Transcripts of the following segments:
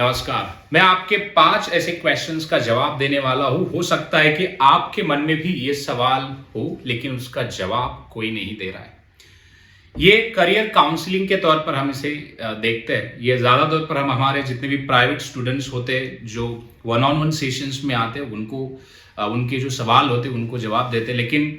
नमस्कार। मैं आपके 5 ऐसे क्वेश्चंस का जवाब देने वाला हूं। हो सकता है कि आपके मन में भी ये सवाल हो, लेकिन उसका जवाब कोई नहीं दे रहा है। ये करियर काउंसलिंग के तौर पर हम इसे देखते हैं। ये ज्यादा तौर पर हम हमारे जितने भी प्राइवेट स्टूडेंट्स होते हैं जो वन ऑन वन सेशंस में आते हैं उनको उनके जो सवाल होते हैं उनको जवाब देते हैं। लेकिन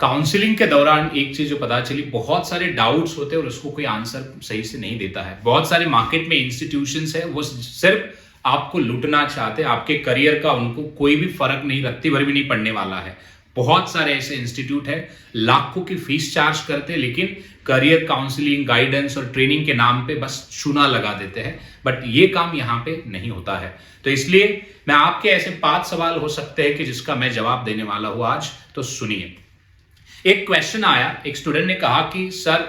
काउंसलिंग के दौरान एक चीज जो पता चली, बहुत सारे डाउट्स होते हैं और उसको कोई आंसर सही से नहीं देता है। बहुत सारे मार्केट में इंस्टीट्यूशंस है, वो सिर्फ आपको लूटना चाहते हैं। आपके करियर का उनको कोई भी फर्क नहीं, रत्ती भर भी नहीं पड़ने वाला है। बहुत सारे ऐसे इंस्टीट्यूट है, लाखों की फीस चार्ज करते हैं, लेकिन करियर काउंसलिंग, गाइडेंस और ट्रेनिंग के नाम पे बस चूना लगा देते हैं। बट ये काम यहाँ पे नहीं होता है। तो इसलिए मैं आपके ऐसे 5 सवाल हो सकते हैं कि जिसका मैं जवाब देने वाला हूं आज। तो सुनिए। एक क्वेश्चन आया, एक स्टूडेंट ने कहा कि सर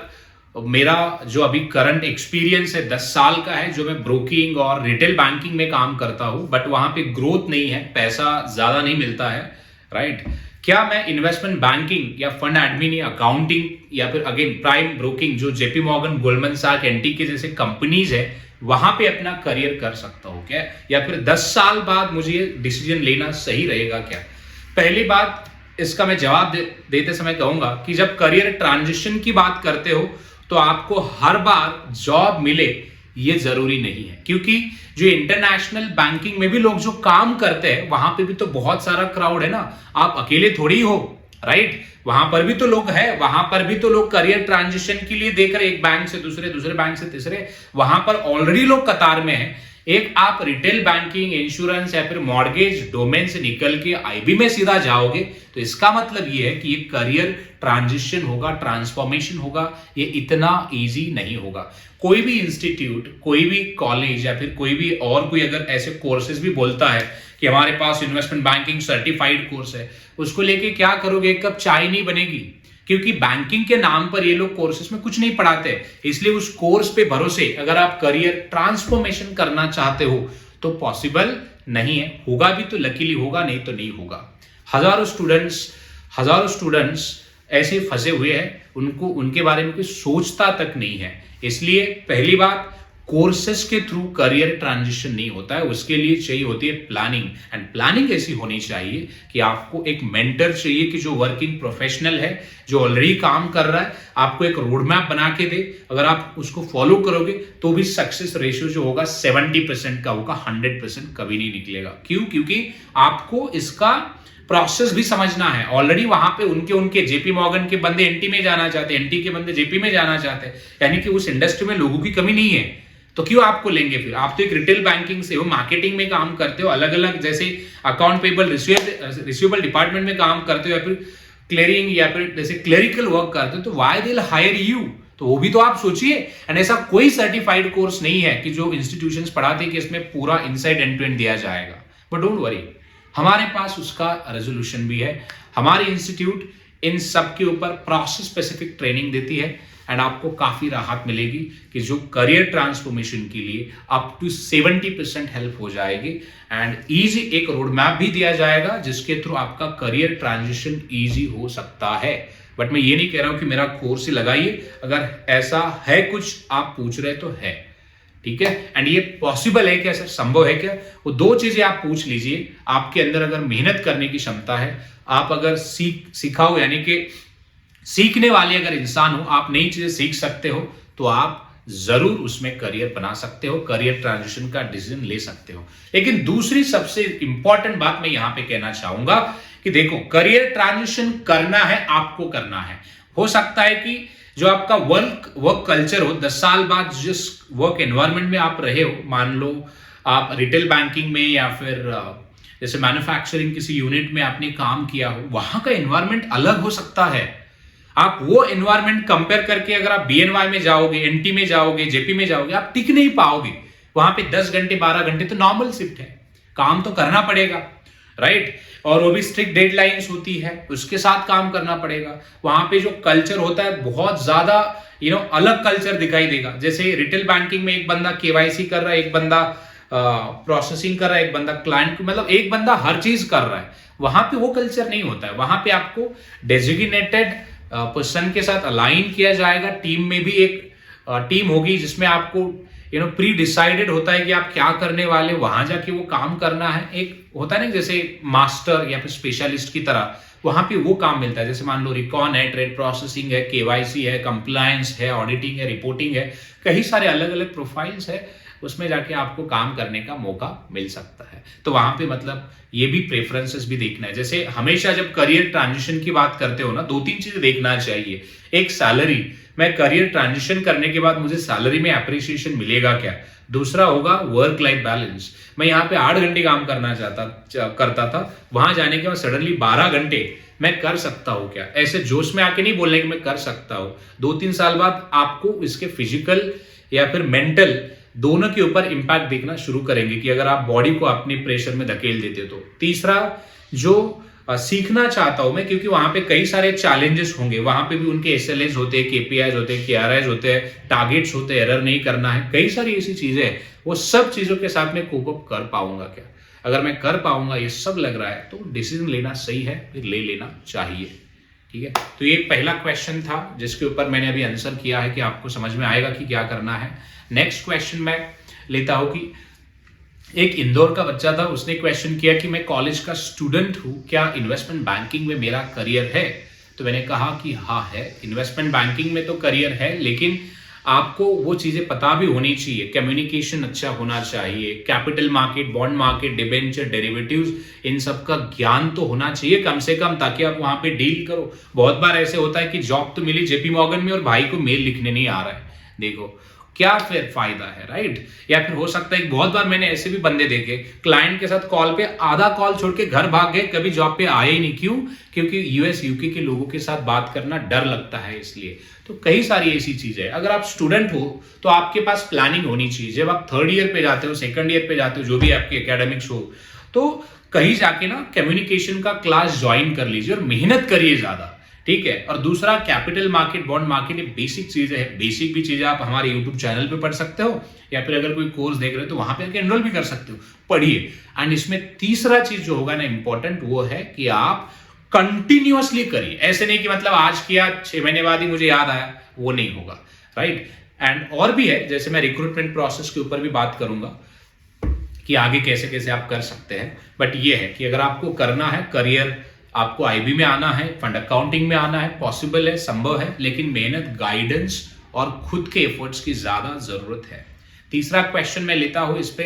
मेरा जो अभी करंट एक्सपीरियंस है 10 साल का है, जो मैं ब्रोकिंग और रिटेल बैंकिंग में काम करता हूं, बट वहां पे ग्रोथ नहीं है, पैसा ज्यादा नहीं मिलता है, राइट। क्या मैं इन्वेस्टमेंट बैंकिंग या फंड एडमिन या अकाउंटिंग या फिर अगेन प्राइम ब्रोकिंग जो जेपी मॉर्गन, गोल्डमैन सैक्स, एनटी के जैसे कंपनीज है वहां पे अपना करियर कर सकता हूं क्या, या फिर 10 साल बाद मुझे ये डिसीजन लेना सही रहेगा क्या? पहली बात, इसका मैं जवाब देते समय कहूंगा कि जब करियर ट्रांजिशन की बात करते हो तो आपको हर बार जॉब मिले ये जरूरी नहीं है, क्योंकि जो इंटरनेशनल बैंकिंग में भी लोग जो काम करते हैं वहां पे भी तो बहुत सारा क्राउड है ना। आप अकेले थोड़ी हो, राइट। वहां पर भी तो लोग हैं, वहां पर भी तो लोग करियर ट्रांजिशन के लिए देख रहे, एक बैंक से दूसरे, दूसरे बैंक से तीसरे, वहां पर ऑलरेडी लोग कतार में हैं। एक आप रिटेल बैंकिंग, इंश्योरेंस या फिर मॉर्गेज डोमेन से निकल के आईबी में सीधा जाओगे तो इसका मतलब ये है कि ये करियर ट्रांजिशन होगा, ट्रांसफॉर्मेशन होगा, ये इतना इजी नहीं होगा। कोई भी इंस्टीट्यूट, कोई भी कॉलेज या फिर कोई भी और कोई अगर ऐसे कोर्सेज भी बोलता है कि हमारे पास इन्वेस्टमेंट बैंकिंग सर्टिफाइड कोर्स है, उसको लेके क्या करोगे? एक कप चाय नहीं बनेगी, क्योंकि बैंकिंग के नाम पर ये लोग कोर्सेज में कुछ नहीं पढ़ाते। इसलिए उस कोर्स पे भरोसे अगर आप करियर ट्रांसफॉर्मेशन करना चाहते हो तो पॉसिबल नहीं है। होगा भी तो लकीली होगा, नहीं तो नहीं होगा। हजारों स्टूडेंट्स ऐसे फंसे हुए हैं, उनको उनके बारे में कोई सोचता तक नहीं है। इसलिए पहली बात, कोर्सेस के थ्रू करियर ट्रांजिशन नहीं होता है, उसके लिए चाहिए होती है प्लानिंग। एंड प्लानिंग ऐसी होनी चाहिए कि आपको एक मेंटर चाहिए कि जो वर्किंग प्रोफेशनल है, जो ऑलरेडी काम कर रहा है, आपको एक रोड मैप बना के दे। अगर आप उसको फॉलो करोगे तो भी सक्सेस रेशियो जो होगा 70% का होगा, 100% कभी नहीं निकलेगा। क्यों? क्योंकि आपको इसका प्रोसेस भी समझना है। ऑलरेडी वहां पे उनके जेपी मॉर्गन के बंदे एनटी में जाना चाहते हैं, एनटी के बंदे जेपी में जाना चाहते हैं, यानी कि उस इंडस्ट्री में लोगों की कमी नहीं है। तो क्यों आपको लेंगे फिर? आप तो एक रिटेल बैंकिंग से हो, मार्केटिंग में काम करते हो, अलग अलग जैसे अकाउंट पेबल, रिसीवेबल डिपार्टमेंट में काम करते हो, या फिर क्लियरिंग या फिर जैसे क्लरिकल वर्क करते हो, तो why they will hire you? तो वो भी तो आप सोचिए। एंड ऐसा कोई सर्टिफाइड कोर्स नहीं है कि जो इंस्टीट्यूशंस पढ़ाते कि इसमें पूरा इनसाइड एंड टू एंड दिया जाएगा। बट डोंट वरी, हमारे पास उसका रेजोल्यूशन भी है। हमारी इंस्टीट्यूट इन सब के ऊपर प्रोसेस स्पेसिफिक ट्रेनिंग देती है एंड आपको काफी राहत मिलेगी कि जो करियर ट्रांसफॉर्मेशन के लिए अप टू 70% हेल्प हो जाएगी। एंड इजी एक रोड मैप भी दिया जाएगा जिसके थ्रू आपका करियर ट्रांजिशन इजी हो सकता है। बट मैं ये नहीं कह रहा हूं कि मेरा कोर्स ही लगाइए। अगर ऐसा है कुछ आप पूछ रहे तो है, ठीक है। एंड ये पॉसिबल है क्या सर, संभव है क्या? वो 2 चीजें आप पूछ लीजिए। आपके अंदर अगर मेहनत करने की क्षमता है, आप अगर सीखाओ यानी कि सीखने वाले अगर इंसान हो, आप नई चीजें सीख सकते हो, तो आप जरूर उसमें करियर बना सकते हो, करियर ट्रांजिशन का डिसीजन ले सकते हो। लेकिन दूसरी सबसे इंपॉर्टेंट बात मैं यहां पे कहना चाहूंगा कि देखो, करियर ट्रांजिशन करना है, आपको करना है। हो सकता है कि जो आपका वर्क कल्चर हो, 10 साल बाद जिस वर्क एनवायरनमेंट में आप रहे हो, मान लो आप रिटेल बैंकिंग में या फिर जैसे मैन्युफैक्चरिंग किसी यूनिट में आपने काम किया हो, वहां का एनवायरनमेंट अलग हो सकता है। आप वो एनवायरनमेंट कंपेयर करके अगर आप बीएनवाई में जाओगे, एनटी में जाओगे, जेपी में जाओगे, आप टिक नहीं पाओगे। वहां पे 10 घंटे 12 घंटे तो नॉर्मल शिफ्ट है, काम तो करना पड़ेगा, राइट। और वो भी स्ट्रिक्ट डेडलाइंस होती है, उसके साथ काम करना पड़ेगा। वहां पे जो कल्चर होता है बहुत ज्यादा अलग कल्चर दिखाई देगा। जैसे रिटेल बैंकिंग में एक बंदा केवाईसी कर रहा है, एक बंदा प्रोसेसिंग कर रहा है, एक बंदा क्लाइंट, मतलब एक बंदा हर चीज कर रहा है। वहां पे वो कल्चर नहीं होता है। वहां पे आपको डेजिग्नेटेड पर्सन के साथ अलाइन किया जाएगा। टीम में भी एक टीम होगी जिसमें आपको प्री डिसाइडेड होता है कि आप क्या करने वाले, वहां जाके वो काम करना है। एक होता है ना जैसे मास्टर या फिर स्पेशलिस्ट की तरह, वहां पे वो काम मिलता है। जैसे मान लो रिकॉन है, ट्रेड प्रोसेसिंग है, केवाईसी है, कंप्लायंस है, ऑडिटिंग है, रिपोर्टिंग है, कई सारे अलग अलग प्रोफाइल्स है, उसमें जाके आपको काम करने का मौका मिल सकता है। तो वहां पे मतलब ये भी प्रेफरेंसेस भी देखना है। जैसे हमेशा जब करियर ट्रांजिशन की बात करते हो ना, 2-3 चीजें देखना चाहिए। एक सैलरी, मैं करियर ट्रांजिशन करने के बाद मुझे सैलरी में अप्रिसिएशन मिलेगा क्या। दूसरा होगा वर्क लाइफ बैलेंस, मैं यहाँ पे 8 घंटे काम करता था, वहां जाने के बाद सडनली 12 घंटे मैं कर सकता हूं क्या। ऐसे जोश में आके नहीं बोलने कि मैं कर सकता हूं। 2-3 साल बाद आपको इसके फिजिकल या फिर मेंटल दोनों के ऊपर इंपैक्ट देखना शुरू करेंगे कि अगर आप बॉडी को अपने प्रेशर में धकेल देते हो तो। तीसरा जो सीखना चाहता हूं मैं, क्योंकि वहां पे कई सारे चैलेंजेस होंगे, वहां पे भी उनके एसएलएस होते हैं, केपीआईज होते हैं, केआरआईज होते हैं, टारगेट्स होते हैं, एरर नहीं करना है, कई सारी ऐसी चीजें हैं। वो सब चीजों के साथ में कोप अप कर पाऊंगा क्या। अगर मैं कर पाऊंगा, ये सब लग रहा है, तो डिसीजन लेना सही है, फिर ले लेना चाहिए। ठीक है, तो ये पहला क्वेश्चन था जिसके ऊपर मैंने अभी आंसर किया है कि आपको समझ में आएगा कि क्या करना है। नेक्स्ट क्वेश्चन मैं लेता हूं कि एक इंदौर का बच्चा था, उसने क्वेश्चन किया कि मैं कॉलेज का स्टूडेंट हूं, क्या इन्वेस्टमेंट बैंकिंग में मेरा करियर है। तो मैंने कहा कि हाँ है, इन्वेस्टमेंट बैंकिंग में तो करियर है, लेकिन आपको वो चीजें पता भी होनी चाहिए। कम्युनिकेशन अच्छा होना चाहिए, capital market, bond market, debenture, derivatives, इन सब का ज्ञान तो होना चाहिए कम से कम, ताकि आप वहां पे डील करो। बहुत बार ऐसे होता है कि जॉब तो मिली जेपी मॉर्गन में और भाई को मेल लिखने नहीं आ रहा है, देखो क्या फिर फायदा है, राइट। या फिर हो सकता है, बहुत बार मैंने ऐसे भी बंदे देखे, क्लाइंट के साथ कॉल पे आधा कॉल छोड़ के घर भाग गए, कभी जॉब पे आए ही नहीं। क्यों? क्योंकि यूएस यूके के लोगों के साथ बात करना डर लगता है, इसलिए। तो कई सारी ऐसी चीजें, अगर आप स्टूडेंट हो तो आपके पास प्लानिंग होनी चाहिए। जब आप 3rd ईयर पे जाते हो, 2nd ईयर पे जाते हो, जो भी आपकी एकेडमिक्स हो, तो कहीं जाके ना कम्युनिकेशन का क्लास ज्वाइन कर लीजिए और मेहनत करिए ज्यादा, ठीक है। और दूसरा, कैपिटल मार्केट, बॉन्ड मार्केट, ये बेसिक चीजें है। बेसिक भी चीजें आप हमारे यूट्यूब चैनल पे पढ़ सकते हो, या फिर अगर कोई कोर्स देख रहे हो तो वहां पे एनरोल भी कर सकते हो, पढ़िए। एंड इसमें तीसरा चीज जो होगा ना इंपॉर्टेंट, वो है कि आप कंटिन्यूअसली करिए। ऐसे नहीं कि मतलब आज किया 6 महीने बाद ही मुझे याद आया, वो नहीं होगा, राइट। एंड और भी है, जैसे मैं रिक्रूटमेंट प्रोसेस के ऊपर भी बात करूंगा कि आगे कैसे कैसे आप कर सकते हैं। बट ये है कि अगर आपको करना है करियर, आपको आईबी में आना है, फंड अकाउंटिंग में आना है, पॉसिबल है, संभव है, लेकिन मेहनत, गाइडेंस और खुद के एफर्ट्स की ज्यादा जरूरत है। तीसरा क्वेश्चन मैं लेता हूं इस पे,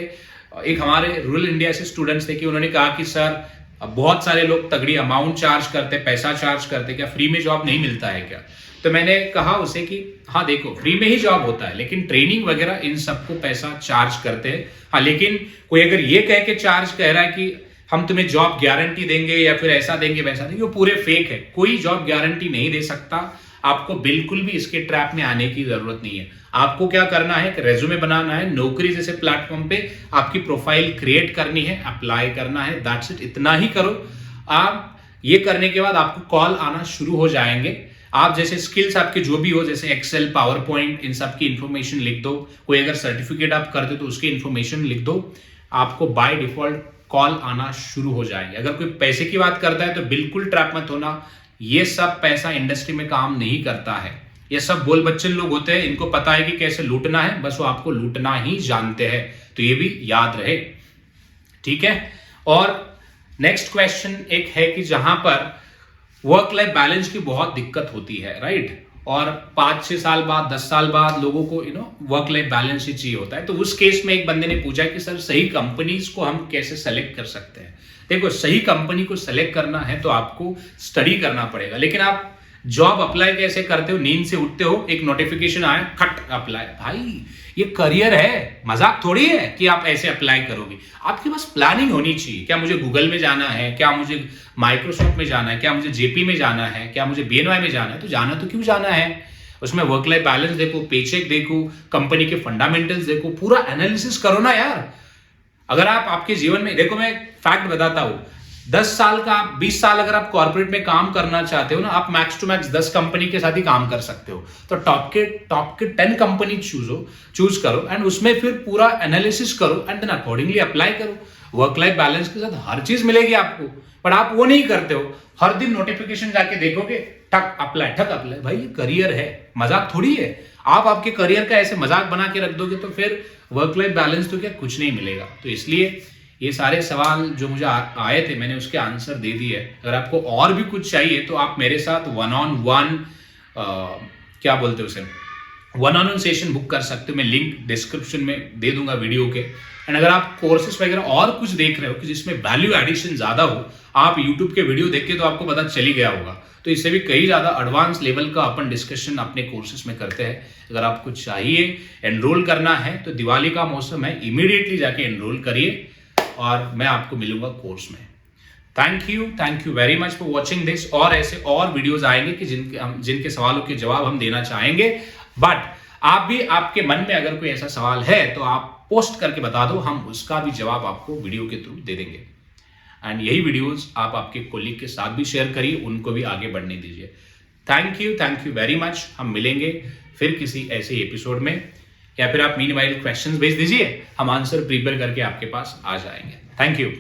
एक हमारे रूरल इंडिया से स्टूडेंट्स थे कि उन्होंने कहा कि सर बहुत सारे लोग तगड़ी अमाउंट चार्ज करते, पैसा चार्ज करते, क्या फ्री में जॉब नहीं मिलता है क्या। तो मैंने कहा उसे कि हाँ देखो, फ्री में ही जॉब होता है, लेकिन ट्रेनिंग वगैरह इन सबको पैसा चार्ज करते हैं। हाँ, लेकिन कोई अगर ये कह के चार्ज कह रहा है कि हम तुम्हें जॉब गारंटी देंगे या फिर ऐसा देंगे वैसा देंगे, वो पूरे फेक है। कोई जॉब गारंटी नहीं दे सकता। आपको बिल्कुल भी इसके ट्रैप में आने की जरूरत नहीं है। आपको क्या करना है, रेज्यूमे बनाना है, नौकरी जैसे प्लेटफॉर्म पे आपकी प्रोफाइल क्रिएट करनी है, अप्लाई करना है, दैट्स इट, इतना ही करो। आप ये करने के बाद आपको कॉल आना शुरू हो जाएंगे। आप जैसे स्किल्स आपके जो भी हो, जैसे एक्सेल, पावर पॉइंट, इन सब की इंफॉर्मेशन लिख दो। कोई अगर सर्टिफिकेट आप करते हो तो उसकी इंफॉर्मेशन लिख दो, आपको बाय डिफॉल्ट कॉल आना शुरू हो जाएंगे। अगर कोई पैसे की बात करता है तो बिल्कुल ट्रैप मत होना, ये सब पैसा इंडस्ट्री में काम नहीं करता है। ये सब बोल बच्चन लोग होते हैं, इनको पता है कि कैसे लूटना है, बस वो आपको लूटना ही जानते हैं। तो ये भी याद रहे, ठीक है। और नेक्स्ट क्वेश्चन एक है कि जहां पर वर्क लाइफ बैलेंस की बहुत दिक्कत होती है, राइट। और 5-6 साल बाद, 10 साल बाद लोगों को वर्क लाइफ बैलेंस ही चाहिए होता है। तो उस केस में एक बंदे ने पूछा कि सर सही कंपनीज को हम कैसे सेलेक्ट कर सकते हैं। देखो, सही कंपनी को सेलेक्ट करना है तो आपको स्टडी करना पड़ेगा, लेकिन आप जॉब अप्लाई कैसे करते हो, नींद से उठते हो, एक नोटिफिकेशन आया, खट अप्लाई। भाई ये करियर है, मजाक थोड़ी है कि आप ऐसे अप्लाई करोगे। आपके पास प्लानिंग होनी चाहिए। क्या मुझे गूगल में जाना है, क्या मुझे माइक्रोसॉफ्ट में जाना है, क्या मुझे जेपी में जाना है, क्या मुझे बीएनवाई में जाना है। तो जाना तो क्यों जाना है, उसमें वर्क लाइफ बैलेंस देखो, पेचेक देखो, कंपनी के फंडामेंटल्स देखो, पूरा एनालिसिस करो ना यार। अगर आप आपके जीवन में, देखो मैं फैक्ट बताता हूं, 10 साल का, 20 साल अगर आप कॉर्पोरेट में काम करना चाहते हो ना, आप मैक्स टू मैक्स 10 कंपनी के साथ ही काम कर सकते हो। तो टॉप के 10 कंपनी चूज करो एंड उसमें फिर पूरा एनालिसिस करो एंड देन अकॉर्डिंगली अप्लाई करो। वर्क लाइफ बैलेंस के साथ हर चीज मिलेगी आपको, पर आप वो नहीं करते हो। हर दिन नोटिफिकेशन जाके देखोगे, ठक अप्लाई, ठक अप्लाई। भाई ये करियर है, मजाक थोड़ी है। आप आपके करियर का ऐसे मजाक बना के रख दोगे तो फिर वर्क लाइफ बैलेंस तो क्या कुछ नहीं मिलेगा। तो इसलिए ये सारे सवाल जो मुझे आए थे मैंने उसके आंसर दे दिए। अगर आपको और भी कुछ चाहिए तो आप मेरे साथ वन ऑन वन क्या बोलते हैं उसे, one on one session book कर सकते हो। मैं लिंक डिस्क्रिप्शन में दे दूंगा वीडियो के। एंड अगर आप कोर्सेज वगैरह और कुछ देख रहे हो कि जिसमें वैल्यू एडिशन ज्यादा हो, आप यूट्यूब के वीडियो देख के तो आपको पता चल ही गया होगा, तो इससे भी कई ज्यादा एडवांस लेवल का अपन डिस्कशन अपने कोर्सेज में करते हैं। अगर आपको चाहिए एनरोल करना है तो दिवाली का मौसम है, इमीडिएटली जाके एनरोल करिए और मैं आपको मिलूंगा कोर्स में। Thank you very much for watching this. और ऐसे और वीडियोस आएंगे कि जिनके सवालों के जवाब हम देना चाहेंगे। बट आप भी, आपके मन में अगर कोई ऐसा सवाल है तो आप पोस्ट करके बता दो, हम उसका भी जवाब आपको वीडियो के थ्रू दे देंगे। एंड यही वीडियोस आप आपके कोलीग के साथ भी शेयर करिए, उनको भी आगे बढ़ने दीजिए। Thank you very much. हम मिलेंगे फिर किसी ऐसे एपिसोड में, या फिर आप मीनवाइल क्वेश्चंस भेज दीजिए, हम आंसर प्रिपेयर करके आपके पास आ जाएंगे। Thank you.